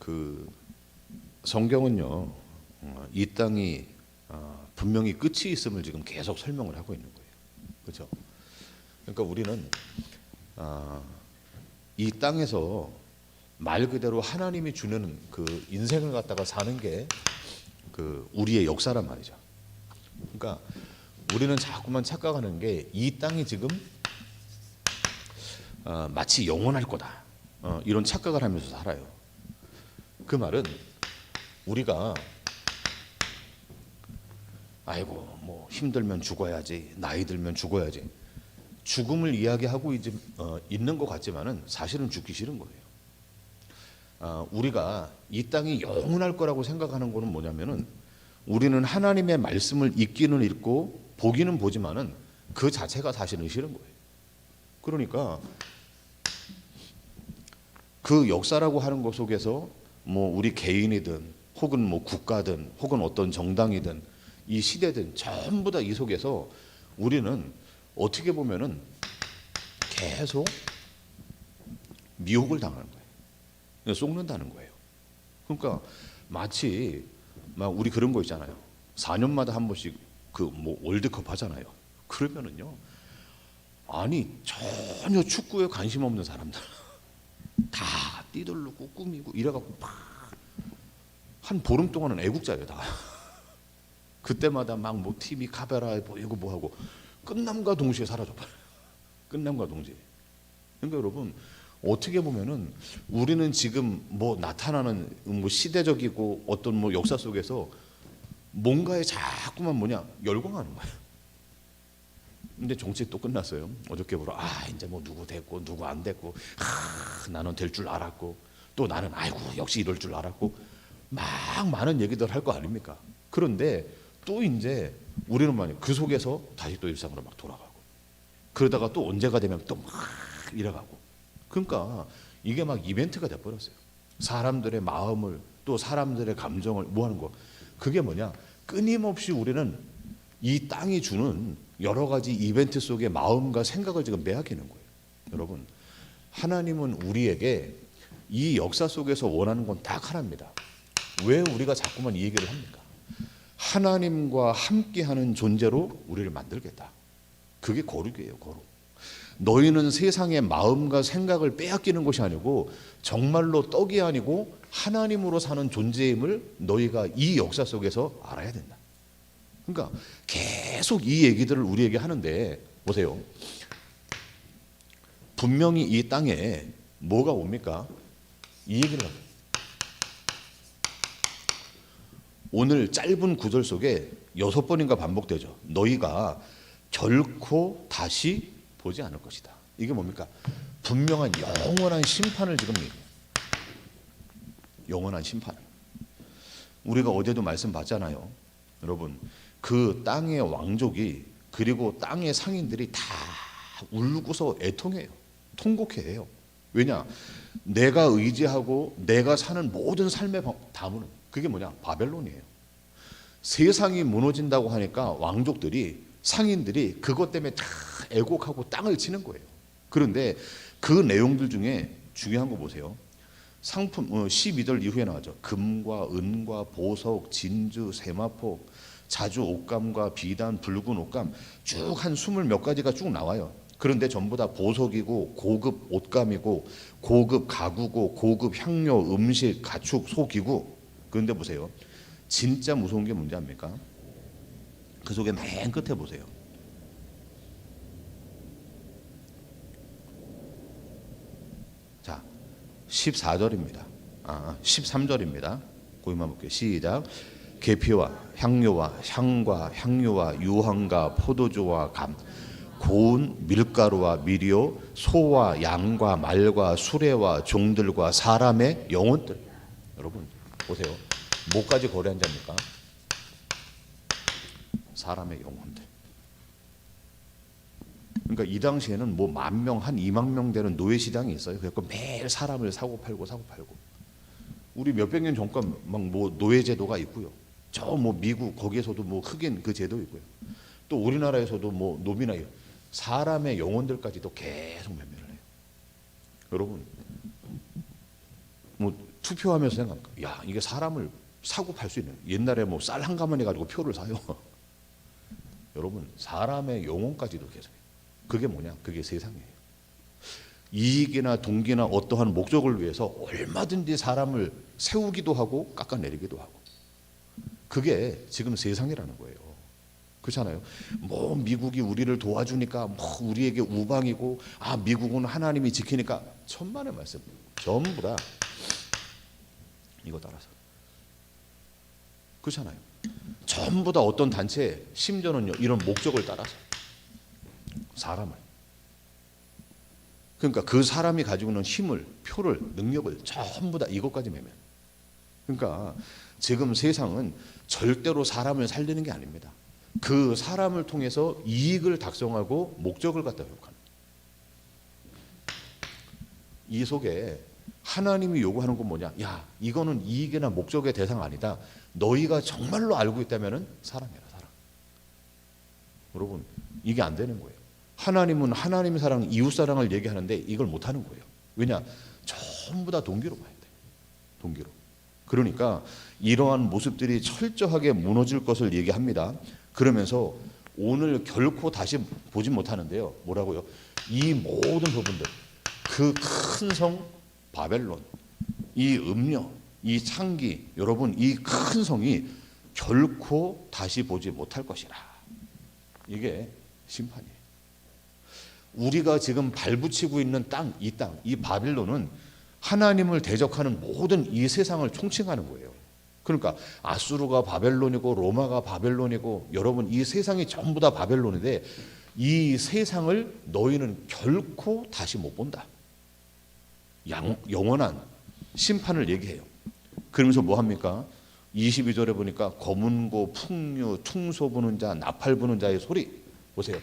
그 성경은요, 이 땅이 분명히 끝이 있음을 지금 계속 설명을 하고 있는 거예요. 그렇죠? 그러니까 우리는 이 땅에서 말 그대로 하나님이 주는 그 인생을 갖다가 사는 게 그 우리의 역사란 말이죠. 그러니까 우리는 자꾸만 착각하는 게 이 땅이 지금 마치 영원할 거다, 이런 착각을 하면서 살아요. 그 말은 우리가 아이고 뭐 힘들면 죽어야지, 나이 들면 죽어야지, 죽음을 이야기하고 있는 것 같지만은 사실은 죽기 싫은 거예요. 우리가 이 땅이 영원할 거라고 생각하는 거는 뭐냐면은 우리는 하나님의 말씀을 읽기는 읽고 보기는 보지만은 그 자체가 사실은 싫은 거예요. 그러니까 그 역사라고 하는 것 속에서 뭐 우리 개인이든 혹은 뭐 국가든 혹은 어떤 정당이든 이 시대든 전부 다 이 속에서 우리는 어떻게 보면은 계속 미혹을 당하는 거예요. 속는다는 거예요. 그러니까 마치 막 우리 그런 거 있잖아요. 4년마다 한 번씩 그 뭐 월드컵 하잖아요. 그러면은요, 아니 전혀 축구에 관심 없는 사람들 다 뛰들르고 꾸미고 이래갖고 막 한 보름 동안은 애국자예요 다. 그때마다 막 뭐 팀이 카메라에 보이고 뭐하고 끝남과 동시에 사라져버려요. 끝남과 동시에. 그러니까 여러분, 어떻게 보면은 우리는 지금 뭐 나타나는 뭐 시대적이고 어떤 뭐 역사 속에서 뭔가에 자꾸만 열광하는 거예요. 근데 정치 또 끝났어요. 어저께 보러 이제 뭐 누구 됐고 누구 안 됐고, 나는 될 줄 알았고, 또 나는 아이고 역시 이럴 줄 알았고, 막 많은 얘기들 할 거 아닙니까? 그런데 또 이제 우리는 그 속에서 다시 또 일상으로 막 돌아가고, 그러다가 또 언제가 되면 또 막 이래가고. 그러니까 이게 막 이벤트가 돼버렸어요. 사람들의 마음을, 또 사람들의 감정을 뭐 하는 거, 그게 끊임없이 우리는 이 땅이 주는 여러 가지 이벤트 속에 마음과 생각을 지금 빼앗기는 거예요. 여러분, 하나님은 우리에게 이 역사 속에서 원하는 건 딱 하나입니다. 왜 우리가 자꾸만 이 얘기를 합니까? 하나님과 함께하는 존재로 우리를 만들겠다. 그게 거룩이에요, 거룩. 너희는 세상의 마음과 생각을 빼앗기는 것이 아니고 정말로 떡이 아니고 하나님으로 사는 존재임을 너희가 이 역사 속에서 알아야 된다. 그러니까 계속 이 얘기들을 우리에게 하는데, 보세요. 분명히 이 땅에 뭐가 옵니까? 이 얘기를 합니다. 오늘 짧은 구절 속에 6번인가 반복되죠. 너희가 결코 다시 보지 않을 것이다. 이게 뭡니까? 분명한 영원한 심판을 지금 얘기해요. 영원한 심판을. 우리가 어제도 말씀 봤잖아요. 여러분, 그 땅의 왕족이, 그리고 땅의 상인들이 다 울고서 애통해요. 통곡해요. 왜냐? 내가 의지하고 내가 사는 모든 삶의 담은 그게 바벨론이에요. 세상이 무너진다고 하니까 왕족들이, 상인들이 그것 때문에 다 애곡하고 땅을 치는 거예요. 그런데 그 내용들 중에 중요한 거 보세요. 상품 12절 이후에 나왔죠. 금과 은과 보석, 진주, 세마포, 자주 옷감과 비단, 붉은 옷감, 쭉 한 20몇 가지가 쭉 나와요. 그런데 전부 다 보석이고 고급 옷감이고 고급 가구고 고급 향료, 음식, 가축, 소기구. 그런데 보세요. 진짜 무서운 게 뭔지 압니까? 그 속에 맨 끝에 보세요. 자, 14절입니다. 13절입니다. 거기만 볼게요. 시작. 계피와 향료와 향과 향료와 유황과 포도주와 감, 고운 밀가루와 미리오, 소와 양과 말과 수레와 종들과 사람의 영혼들. 여러분 보세요. 뭐까지 거래한 자입니까? 사람의 영혼들. 그러니까 이 당시에는 뭐 10,000명, 한 20,000명 되는 노예 시장이 있어요. 그래서 매일 사람을 사고 팔고. 우리 몇백 년 전과 막 뭐 노예 제도가 있고요. 저 뭐 미국 거기에서도 뭐 흑인 그 제도 있고요. 또 우리나라에서도 뭐 노비나 사람의 영혼들까지도 계속 매매를 해요. 여러분, 뭐 투표하면서 생각해. 야, 이게 사람을 사고 팔 수 있는. 옛날에 뭐 쌀 한 가마니 가지고 표를 사요. 여러분, 사람의 영혼까지도 계속. 그게 뭐냐? 그게 세상이에요. 이익이나 동기나 어떠한 목적을 위해서 얼마든지 사람을 세우기도 하고 깎아내리기도 하고. 그게 지금 세상이라는 거예요. 그렇잖아요. 뭐 미국이 우리를 도와주니까 뭐 우리에게 우방이고, 아 미국은 하나님이 지키니까, 천만의 말씀. 전부 다 이거 따라서. 그렇잖아요. 전부 다 어떤 단체, 심지어는요 이런 목적을 따라서 사람을. 그러니까 그 사람이 가지고 있는 힘을, 표를, 능력을 전부 다 이것까지 매면. 그러니까 지금 세상은 절대로 사람을 살리는 게 아닙니다. 그 사람을 통해서 이익을 달성하고 목적을 갖다 회복하는. 이 속에 하나님이 요구하는 건 뭐냐? 야, 이거는 이익이나 목적의 대상 아니다. 너희가 정말로 알고 있다면은 사랑해라, 사랑. 여러분, 이게 안 되는 거예요. 하나님은 하나님의 사랑, 이웃 사랑을 얘기하는데 이걸 못 하는 거예요. 왜냐? 전부 다 동기로 봐야 돼. 동기로. 그러니까 이러한 모습들이 철저하게 무너질 것을 얘기합니다. 그러면서 오늘 결코 다시 보지 못하는데요. 뭐라고요? 이 모든 부분들, 그 큰 성 바벨론, 이 음녀, 이 창기, 여러분 이 큰 성이 결코 다시 보지 못할 것이라. 이게 심판이에요. 우리가 지금 발붙이고 있는 땅, 이 바빌론은 하나님을 대적하는 모든 이 세상을 총칭하는 거예요. 그러니까 아수르가 바벨론이고 로마가 바벨론이고, 여러분 이 세상이 전부 다 바벨론인데 이 세상을 너희는 결코 다시 못 본다. 영원한 심판을 얘기해요. 그러면서 뭐 합니까? 22절에 보니까 검은고, 풍류, 퉁소 부는 자, 나팔 부는 자의 소리. 보세요.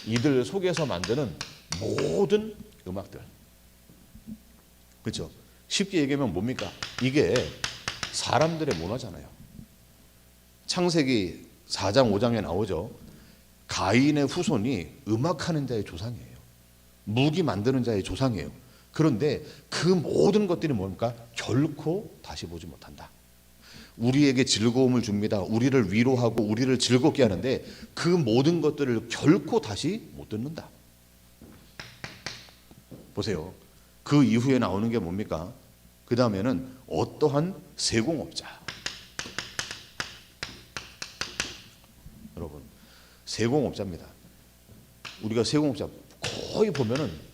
이들 속에서 만드는 모든 음악들. 그렇죠? 쉽게 얘기하면 뭡니까? 이게 사람들의 문화잖아요. 창세기 4장 5장에 나오죠. 가인의 후손이 음악하는 자의 조상이에요. 무기 만드는 자의 조상이에요. 그런데 그 모든 것들이 뭡니까? 결코 다시 보지 못한다. 우리에게 즐거움을 줍니다. 우리를 위로하고 우리를 즐겁게 하는데 그 모든 것들을 결코 다시 못 듣는다. 보세요. 그 이후에 나오는 게 뭡니까? 그 다음에는 어떠한 세공업자. 여러분, 세공업자입니다. 우리가 세공업자 거의 보면은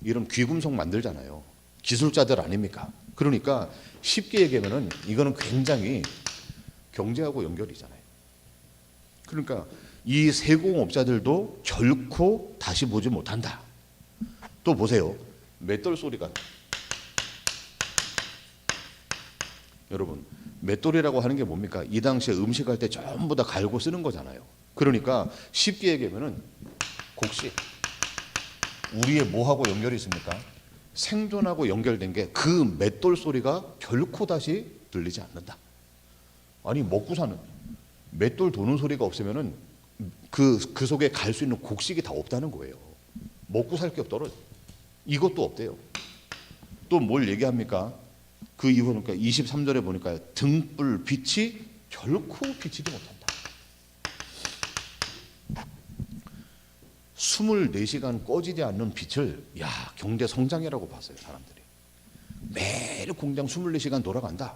이런 귀금속 만들잖아요. 기술자들 아닙니까? 그러니까 쉽게 얘기하면은 이거는 굉장히 경제하고 연결이잖아요. 그러니까 이 세공업자들도 결코 다시 보지 못한다. 또 보세요. 맷돌 소리가. 여러분, 맷돌이라고 하는 게 뭡니까? 이 당시에 음식할 때 전부 다 갈고 쓰는 거잖아요. 그러니까 쉽게 얘기하면은 곡식. 우리의 뭐하고 연결이 있습니까? 생존하고 연결된 게 그 맷돌 소리가 결코 다시 들리지 않는다. 아니 먹고 사는 맷돌 도는 소리가 없으면은 그 속에 갈 수 있는 곡식이 다 없다는 거예요. 먹고 살 게 없더라. 이것도 없대요. 또 뭘 얘기합니까? 그 이후에 그러니까 23절에 보니까 등불 빛이 결코 비치지 못한다. 24시간 꺼지지 않는 빛을 경제 성장이라고 봤어요, 사람들이. 매일 공장 24시간 돌아간다.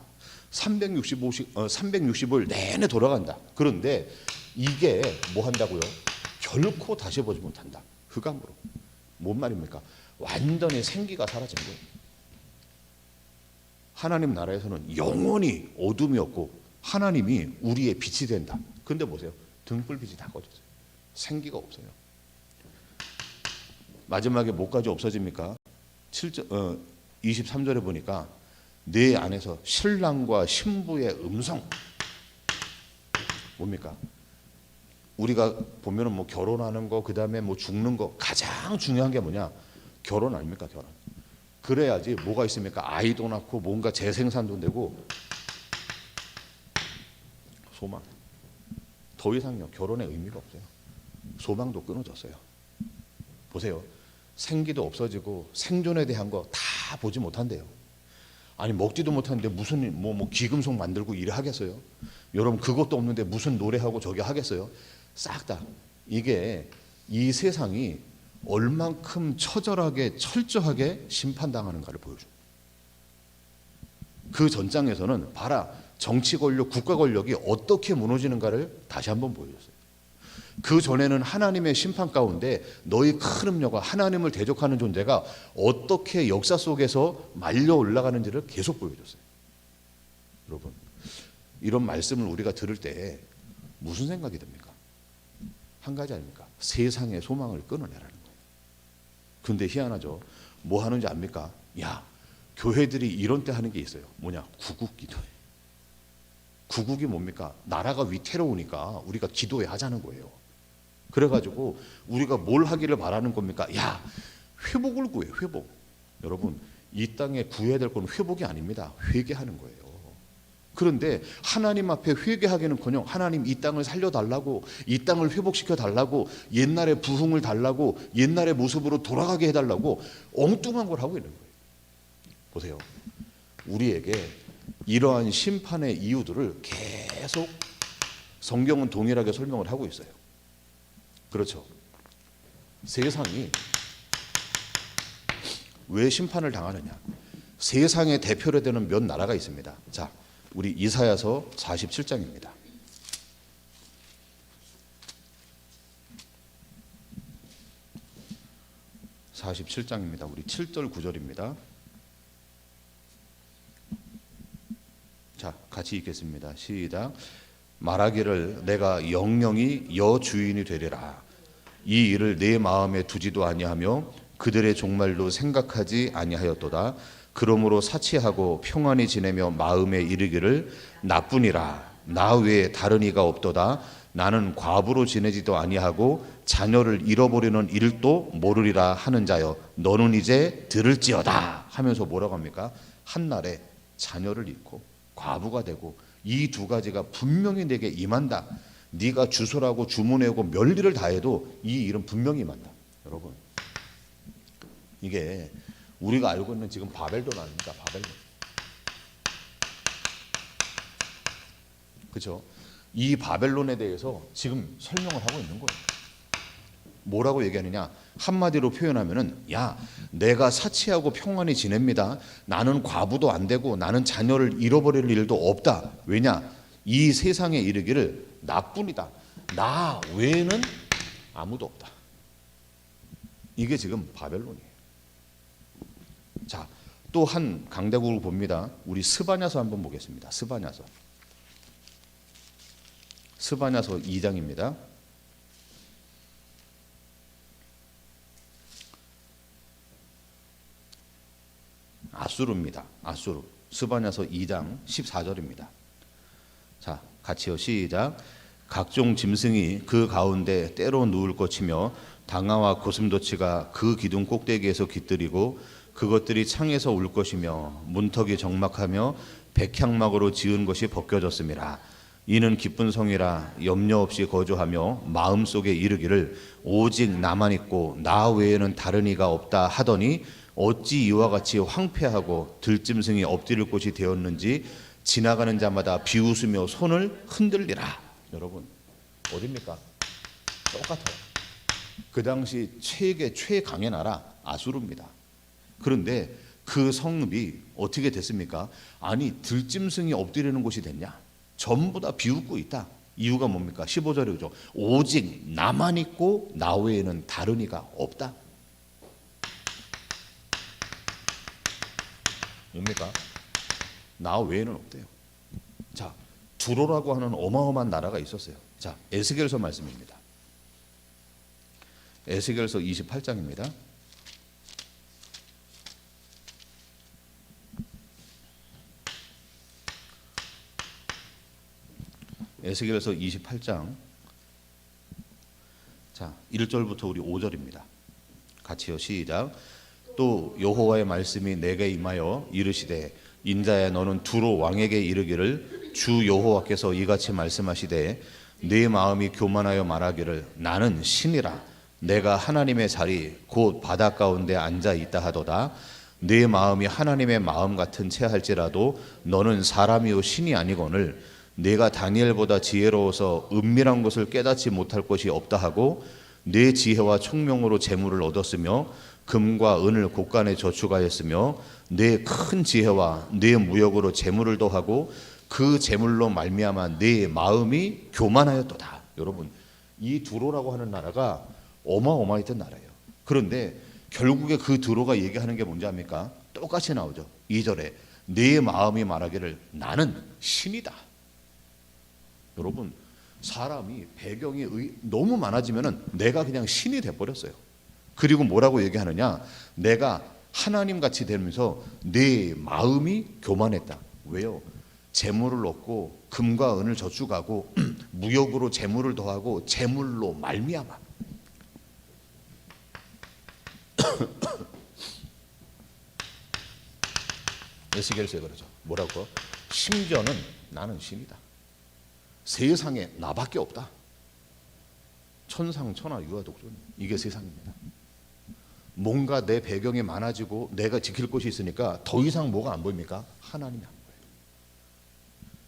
365일 내내 돌아간다. 그런데 이게 뭐 한다고요? 결코 다시 보지 못한다. 흑암으로. 뭔 말입니까? 완전히 생기가 사라진 거예요. 하나님 나라에서는 영원히 어둠이 없고 하나님이 우리의 빛이 된다. 근데 보세요. 등불빛이 다 꺼졌어요. 생기가 없어요. 마지막에 뭐까지 없어집니까? 23절에 보니까 내 안에서 신랑과 신부의 음성. 뭡니까? 우리가 보면은 뭐 결혼하는 거, 그 다음에 뭐 죽는 거, 가장 중요한 게 뭐냐? 결혼 아닙니까? 결혼. 그래야지 뭐가 있습니까? 아이도 낳고 뭔가 재생산도 되고. 소망. 더 이상요. 결혼의 의미가 없어요. 소망도 끊어졌어요. 보세요. 생기도 없어지고 생존에 대한 거 다 보지 못한대요. 아니 먹지도 못하는데 무슨 뭐 귀금속 만들고 일을 하겠어요? 여러분 그것도 없는데 무슨 노래하고 저기 하겠어요? 싹 다. 이게 이 세상이 얼만큼 처절하게 철저하게 심판당하는가를 보여줍니다. 그 전장에서는 봐라, 정치 권력, 국가 권력이 어떻게 무너지는가를 다시 한번 보여줬어요. 그 전에는 하나님의 심판 가운데 너희 큰 음녀가 하나님을 대적하는 존재가 어떻게 역사 속에서 말려 올라가는지를 계속 보여줬어요. 여러분, 이런 말씀을 우리가 들을 때 무슨 생각이 듭니까? 한 가지 아닙니까? 세상의 소망을 끊어내라는 거예요. 근데 희한하죠. 뭐 하는지 압니까? 야, 교회들이 이런 때 하는 게 있어요. 뭐냐? 구국 기도회. 구국이 뭡니까? 나라가 위태로우니까 우리가 기도해 하자는 거예요. 그래가지고 우리가 뭘 하기를 바라는 겁니까? 야, 회복을 구해, 회복. 여러분, 이 땅에 구해야 될 건 회복이 아닙니다. 회개하는 거예요. 그런데 하나님 앞에 회개하기는커녕 하나님 이 땅을 살려달라고, 이 땅을 회복시켜달라고, 옛날의 부흥을 달라고, 옛날의 모습으로 돌아가게 해달라고 엉뚱한 걸 하고 있는 거예요. 보세요. 우리에게 이러한 심판의 이유들을 계속 성경은 동일하게 설명을 하고 있어요. 그렇죠. 세상이 왜 심판을 당하느냐? 세상의 대표로 되는 몇 나라가 있습니다. 자, 우리 이사야서 47장입니다. 우리 7절 9절입니다. 자, 같이 읽겠습니다. 시작. 말하기를 내가 영영이 여주인이 되리라. 이 일을 내 마음에 두지도 아니하며 그들의 종말도 생각하지 아니하였도다. 그러므로 사치하고 평안히 지내며 마음에 이르기를 나뿐이라. 나 외에 다른 이가 없도다. 나는 과부로 지내지도 아니하고 자녀를 잃어버리는 일도 모르리라 하는 자여, 너는 이제 들을지어다 하면서 뭐라고 합니까? 한날에 자녀를 잃고 과부가 되고 이 두 가지가 분명히 내게 임한다. 네가 주소라고 주문해오고 멸리를 다해도 이 일은 분명히 임한다. 여러분, 이게 우리가 알고 있는 지금 바벨론 아닙니까? 바벨론. 그렇죠? 이 바벨론에 대해서 지금 설명을 하고 있는 거예요. 뭐라고 얘기하느냐? 한마디로 표현하면은, 야, 내가 사치하고 평안히 지냅니다. 나는 과부도 안 되고 나는 자녀를 잃어버릴 일도 없다. 왜냐? 이 세상에 이르기를 나뿐이다. 나 외에는 아무도 없다. 이게 지금 바벨론이에요. 자, 또 한 강대국을 봅니다. 우리 스바냐서 한번 보겠습니다. 스바냐서 2장입니다. 아수르입니다. 아수르. 스바냐서 2장 14절입니다. 자, 같이요. 시작. 각종 짐승이 그 가운데 때로 누울 것이며 당아와 고슴도치가 그 기둥 꼭대기에서 깃들이고 그것들이 창에서 울 것이며 문턱이 적막하며 백향막으로 지은 것이 벗겨졌음이라. 이는 기쁜 성이라 염려 없이 거주하며 마음속에 이르기를 오직 나만 있고 나 외에는 다른 이가 없다 하더니 어찌 이와 같이 황폐하고 들짐승이 엎드릴 곳이 되었는지 지나가는 자마다 비웃으며 손을 흔들리라. 여러분, 어딥니까? 똑같아요. 그 당시 최강의 나라 아수르입니다. 그런데 그 성읍이 어떻게 됐습니까? 아니, 들짐승이 엎드리는 곳이 됐냐? 전부 다 비웃고 있다. 이유가 뭡니까? 15절에 그죠? 오직 나만 있고 나 외에는 다른 이가 없다. 뭡니까? 나 외에는 없대요. 자, 두로라고 하는 어마어마한 나라가 있었어요. 자, 에스겔서 말씀입니다. 에스겔서 28장입니다. 에스겔서 28장 자, 1절부터 우리 5절입니다. 같이요. 시작. 또 여호와의 말씀이 내게 임하여 이르시되 인자야 너는 두로 왕에게 이르기를 주 여호와께서 이같이 말씀하시되 네 마음이 교만하여 말하기를 나는 신이라 내가 하나님의 자리 곧 바다 가운데 앉아 있다 하도다. 내 마음이 하나님의 마음 같은 채 할지라도 너는 사람이요 신이 아니거늘 내가 다니엘보다 지혜로워서 은밀한 것을 깨닫지 못할 것이 없다 하고 내 지혜와 총명으로 재물을 얻었으며 금과 은을 곳간에 저축하였으며 내 큰 지혜와 내 무역으로 재물을 더하고 그 재물로 말미암아 내 마음이 교만하였도다. 여러분, 이 두로라고 하는 나라가 어마어마했던 나라예요. 그런데 결국에 그 두로가 얘기하는 게 뭔지 압니까? 똑같이 나오죠. 2절에 내 마음이 말하기를 나는 신이다. 여러분, 사람이 배경이 너무 많아지면은 내가 그냥 신이 돼버렸어요. 그리고 뭐라고 얘기하느냐? 내가 하나님 같이 되면서 내 마음이 교만했다. 왜요? 재물을 얻고 금과 은을 저축하고 무역으로 재물을 더하고 재물로 말미암아. 에스겔서에 그러죠. 뭐라고? 심지어는 나는 신이다. 세상에 나밖에 없다. 천상천하 유아독존. 이게 세상입니다. 뭔가 내 배경이 많아지고 내가 지킬 것이 있으니까 더 이상 뭐가 안 보입니까? 하나님이 안 보여요.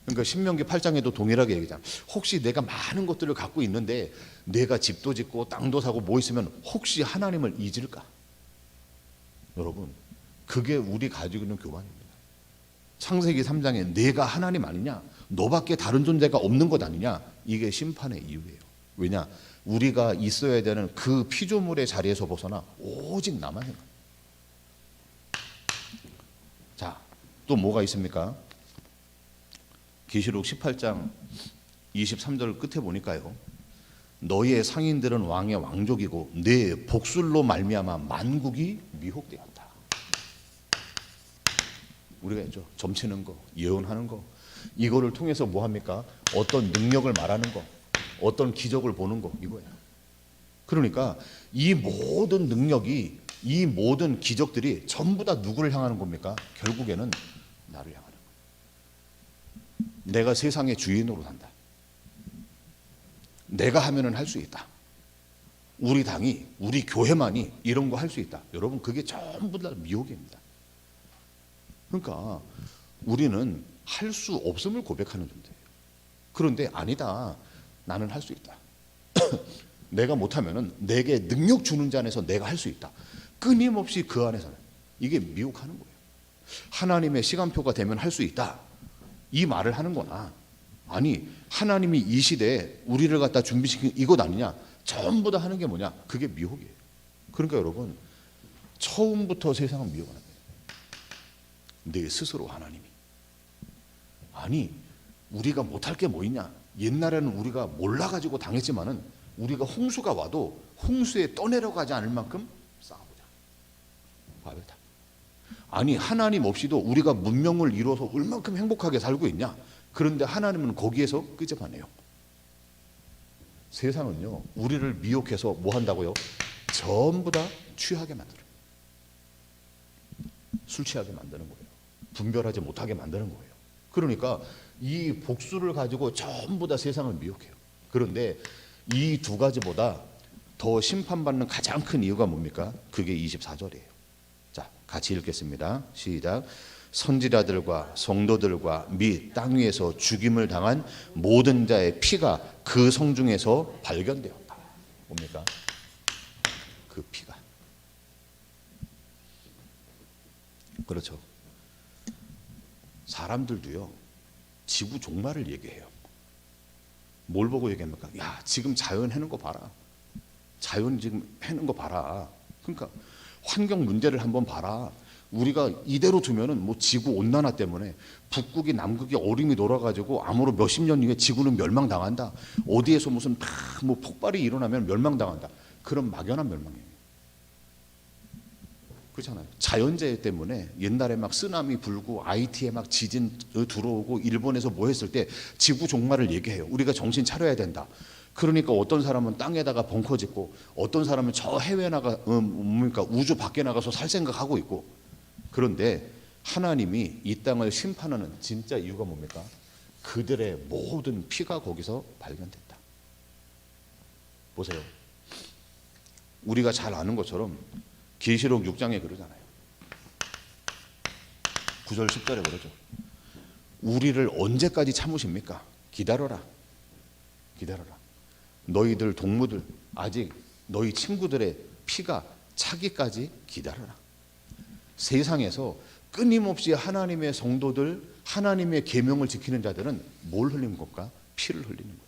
그러니까 신명기 8장에도 동일하게 얘기하잖아요. 혹시 내가 많은 것들을 갖고 있는데 내가 집도 짓고 땅도 사고 뭐 있으면 혹시 하나님을 잊을까? 여러분, 그게 우리 가지고 있는 교만입니다. 창세기 3장에 내가 하나님 아니냐? 너밖에 다른 존재가 없는 것 아니냐? 이게 심판의 이유예요. 왜냐? 우리가 있어야 되는 그 피조물의 자리에서 벗어나 오직 나만 생각. 자, 또 뭐가 있습니까? 계시록 18장 23절 끝에 보니까요. 너희의 상인들은 왕의 왕족이고 내 복술로 말미암아 만국이 미혹되었다. 우리가 했죠. 점치는 거, 예언하는 거, 이거를 통해서 뭐 합니까? 어떤 능력을 말하는 거, 어떤 기적을 보는 거, 이거예요. 그러니까 이 모든 능력이, 이 모든 기적들이 전부 다 누구를 향하는 겁니까? 결국에는 나를 향하는 거예요. 내가 세상의 주인으로 산다. 내가 하면은 할 수 있다. 우리 당이, 우리 교회만이 이런 거 할 수 있다. 여러분, 그게 전부 다 미혹입니다. 그러니까 우리는 할 수 없음을 고백하는 존재예요. 그런데 아니다. 나는 할 수 있다. 내가 못하면은 내게 능력 주는 자 안에서 내가 할 수 있다. 끊임없이 그 안에서는 이게 미혹하는 거예요. 하나님의 시간표가 되면 할 수 있다. 이 말을 하는 거나, 아니 하나님이 이 시대에 우리를 갖다 준비시킨 이것 아니냐? 전부 다 하는 게 뭐냐? 그게 미혹이에요. 그러니까 여러분, 처음부터 세상은 미혹을 합니다. 내 스스로 하나님이. 아니 우리가 못할 게 뭐 있냐? 옛날에는 우리가 몰라가지고 당했지만은 우리가 홍수가 와도 홍수에 떠내려가지 않을 만큼 싸우자. 바벨탑. 아니 하나님 없이도 우리가 문명을 이루어서 얼만큼 행복하게 살고 있냐? 그런데 하나님은 거기에서 끄집어내요. 세상은요, 우리를 미혹해서 뭐 한다고요? 전부 다 취하게 만들어요. 술 취하게 만드는 거예요. 분별하지 못하게 만드는 거예요. 그러니까 이 복수를 가지고 전부 다 세상을 미혹해요. 그런데 이 두 가지보다 더 심판받는 가장 큰 이유가 뭡니까? 그게 24절이에요. 자, 같이 읽겠습니다. 시작. 선지자들과 성도들과 및 땅 위에서 죽임을 당한 모든 자의 피가 그 성중에서 발견되었다. 뭡니까? 그 피가. 그렇죠. 사람들도요, 지구 종말을 얘기해요. 뭘 보고 얘기합니까? 야, 지금 자연 해는 거 봐라. 자연 지금 해는 거 봐라. 그러니까 환경 문제를 한번 봐라. 우리가 이대로 두면은 뭐 지구 온난화 때문에 북극이 남극이 얼음이 돌아가지고 아무로 몇십 년 후에 지구는 멸망당한다. 어디에서 무슨 뭐 폭발이 일어나면 멸망당한다. 그런 막연한 멸망이에요. 그렇잖아요. 자연재해 때문에 옛날에 막 쓰나미 불고 IT에 막 지진 들어오고 일본에서 뭐 했을 때 지구 종말을 얘기해요. 우리가 정신 차려야 된다. 그러니까 어떤 사람은 땅에다가 벙커 짓고 어떤 사람은 저 해외 나가 뭡니까 우주 밖에 나가서 살 생각하고 있고. 그런데 하나님이 이 땅을 심판하는 진짜 이유가 뭡니까? 그들의 모든 피가 거기서 발견됐다. 보세요. 우리가 잘 아는 것처럼 계시록 6장에 그러잖아요. 9절 10절에 그러죠. 우리를 언제까지 참으십니까? 기다려라. 기다려라. 너희들 동무들 아직 너희 친구들의 피가 차기까지 기다려라. 세상에서 끊임없이 하나님의 성도들, 하나님의 계명을 지키는 자들은 뭘 흘리는 것과 피를 흘리는 거예요.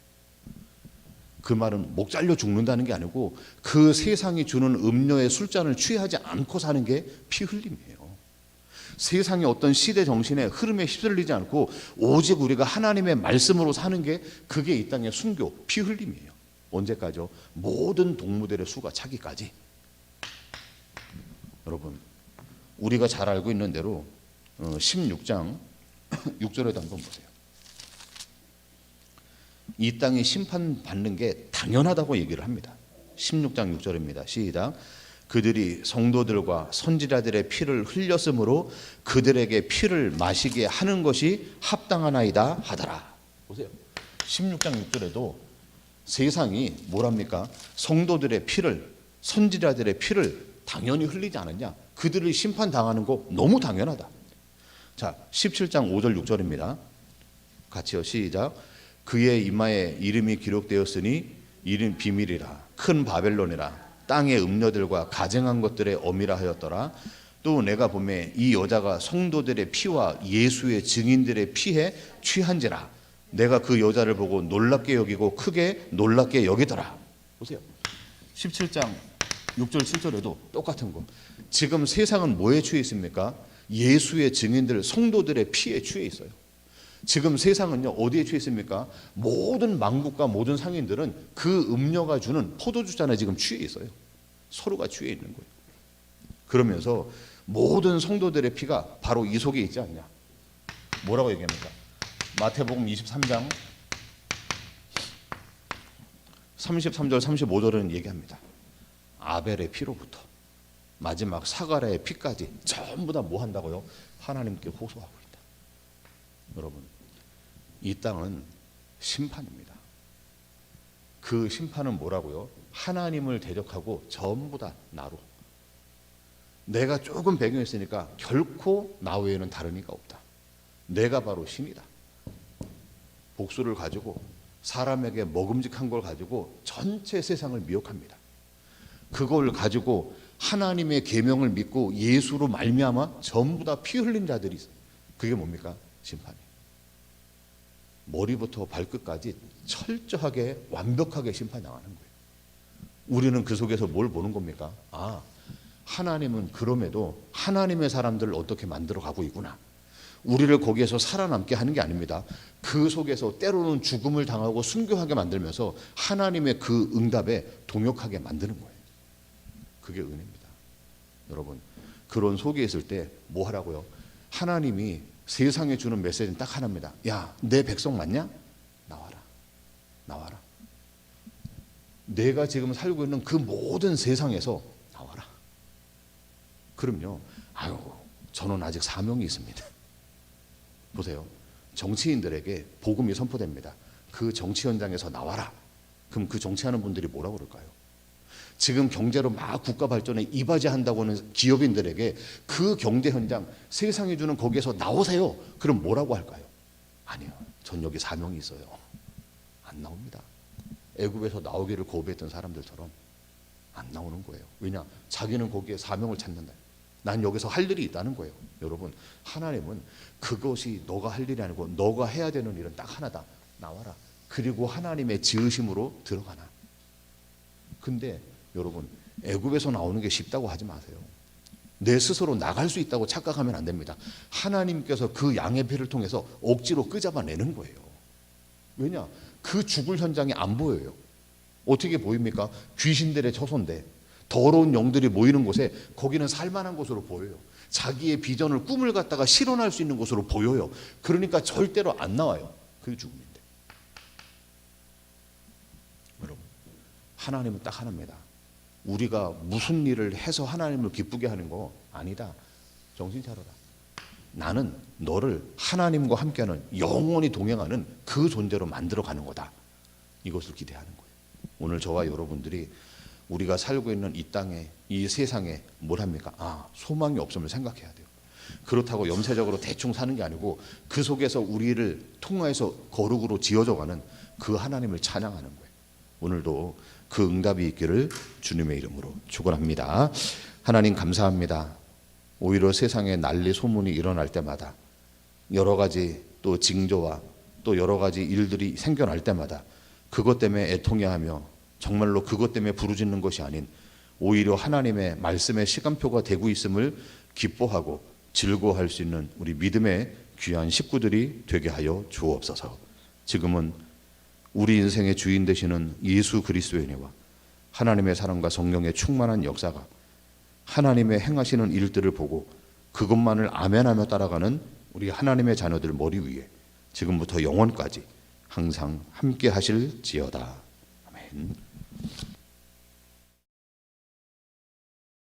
그 말은 목 잘려 죽는다는 게 아니고 그 세상이 주는 음료의 술잔을 취하지 않고 사는 게 피 흘림이에요. 세상의 어떤 시대 정신의 흐름에 휩쓸리지 않고 오직 우리가 하나님의 말씀으로 사는 게 그게 이 땅의 순교, 피 흘림이에요. 언제까지요? 모든 동무들의 수가 차기까지. 여러분, 우리가 잘 알고 있는 대로 16장 6절에도 한번 보세요. 이 땅이 심판받는 게 당연하다고 얘기를 합니다. 16장 6절입니다. 시작. 그들이 성도들과 선지자들의 피를 흘렸으므로 그들에게 피를 마시게 하는 것이 합당하나이다 하더라. 보세요. 16장 6절에도 세상이 뭐랍니까? 성도들의 피를, 선지자들의 피를 당연히 흘리지 않았냐? 그들을 심판당하는 거 너무 당연하다. 자, 17장 5절 6절입니다. 같이요. 시작. 그의 이마에 이름이 기록되었으니 이름 비밀이라 큰 바벨론이라 땅의 음녀들과 가증한 것들의 어미라 하였더라. 또 내가 보매 이 여자가 성도들의 피와 예수의 증인들의 피에 취한지라 내가 그 여자를 보고 놀랍게 여기고 크게 놀랍게 여기더라. 보세요. 17장 6절 7절에도 똑같은 거. 지금 세상은 뭐에 취해 있습니까? 예수의 증인들 성도들의 피에 취해 있어요. 지금 세상은요 어디에 취해 있습니까? 모든 만국과 모든 상인들은 그 음료가 주는 포도주 잔에 지금 취해 있어요. 서로가 취해 있는 거예요. 그러면서 모든 성도들의 피가 바로 이 속에 있지 않냐? 뭐라고 얘기합니까? 마태복음 23장 33절 35절은 얘기합니다. 아벨의 피로부터 마지막 사가랴의 피까지 전부 다 뭐 한다고요? 하나님께 호소하고 있다. 여러분, 이 땅은 심판입니다. 그 심판은 뭐라고요? 하나님을 대적하고 전부 다 나로. 내가 조금 배경했으니까 결코 나 외에는 다른 이가 없다. 내가 바로 신이다. 복수를 가지고 사람에게 먹음직한 걸 가지고 전체 세상을 미혹합니다. 그걸 가지고 하나님의 계명을 믿고 예수로 말미암아 전부 다 피 흘린 자들이 있어요. 그게 뭡니까? 심판이. 머리부터 발끝까지 철저하게 완벽하게 심판당하는 거예요. 우리는 그 속에서 뭘 보는 겁니까? 아, 하나님은 그럼에도 하나님의 사람들을 어떻게 만들어 가고 있구나. 우리를 거기에서 살아남게 하는 게 아닙니다. 그 속에서 때로는 죽음을 당하고 순교하게 만들면서 하나님의 그 응답에 동역하게 만드는 거예요. 그게 은혜입니다. 여러분, 그런 속에 있을 때 뭐 하라고요? 하나님이 세상에 주는 메시지는 딱 하나입니다. 야, 내 백성 맞냐? 나와라. 나와라. 내가 지금 살고 있는 그 모든 세상에서 나와라. 그럼요. 아유, 저는 아직 사명이 있습니다. 보세요. 정치인들에게 복음이 선포됩니다. 그 정치 현장에서 나와라. 그럼 그 정치하는 분들이 뭐라고 그럴까요? 지금 경제로 막 국가 발전에 이바지한다고 하는 기업인들에게 그 경제 현장, 세상이 주는 거기에서 나오세요. 그럼 뭐라고 할까요? 아니요. 전 여기 사명이 있어요. 안 나옵니다. 애굽에서 나오기를 거부했던 사람들처럼 안 나오는 거예요. 왜냐? 자기는 거기에 사명을 찾는다. 난 여기서 할 일이 있다는 거예요. 여러분, 하나님은 그것이 너가 할 일이 아니고 너가 해야 되는 일은 딱 하나다. 나와라. 그리고 하나님의 지으심으로 들어가나. 근데 여러분, 애굽에서 나오는 게 쉽다고 하지 마세요. 내 스스로 나갈 수 있다고 착각하면 안 됩니다. 하나님께서 그 양의 피를 통해서 억지로 끄잡아내는 거예요. 왜냐? 그 죽을 현장이 안 보여요. 어떻게 보입니까? 귀신들의 처소인데 더러운 영들이 모이는 곳에 거기는 살만한 곳으로 보여요. 자기의 비전을 꿈을 갖다가 실현할 수 있는 곳으로 보여요. 그러니까 절대로 안 나와요. 그게 죽음인데. 여러분, 하나님은 딱 하나입니다. 우리가 무슨 일을 해서 하나님을 기쁘게 하는 거 아니다. 정신 차려라. 나는 너를 하나님과 함께하는 영원히 동행하는 그 존재로 만들어가는 거다. 이것을 기대하는 거예요. 오늘 저와 여러분들이 우리가 살고 있는 이 땅에, 이 세상에 뭘 합니까? 아, 소망이 없음을 생각해야 돼요. 그렇다고 염세적으로 대충 사는 게 아니고 그 속에서 우리를 통하여서 거룩으로 지어져가는 그 하나님을 찬양하는 거예요. 오늘도 그 응답이 있기를 주님의 이름으로 축원합니다. 하나님 감사합니다. 오히려 세상에 난리 소문이 일어날 때마다 여러 가지 또 징조와 또 여러 가지 일들이 생겨날 때마다 그것 때문에 애통해하며 정말로 그것 때문에 부르짖는 것이 아닌 오히려 하나님의 말씀의 시간표가 되고 있음을 기뻐하고 즐거워할 수 있는 우리 믿음의 귀한 식구들이 되게 하여 주옵소서. 지금은 우리 인생의 주인 되시는 예수 그리스도의 은혜와 하나님의 사랑과 성령의 충만한 역사가 하나님의 행하시는 일들을 보고 그것만을 아멘하며 따라가는 우리 하나님의 자녀들 머리 위에 지금부터 영원까지 항상 함께 하실지어다. 아멘.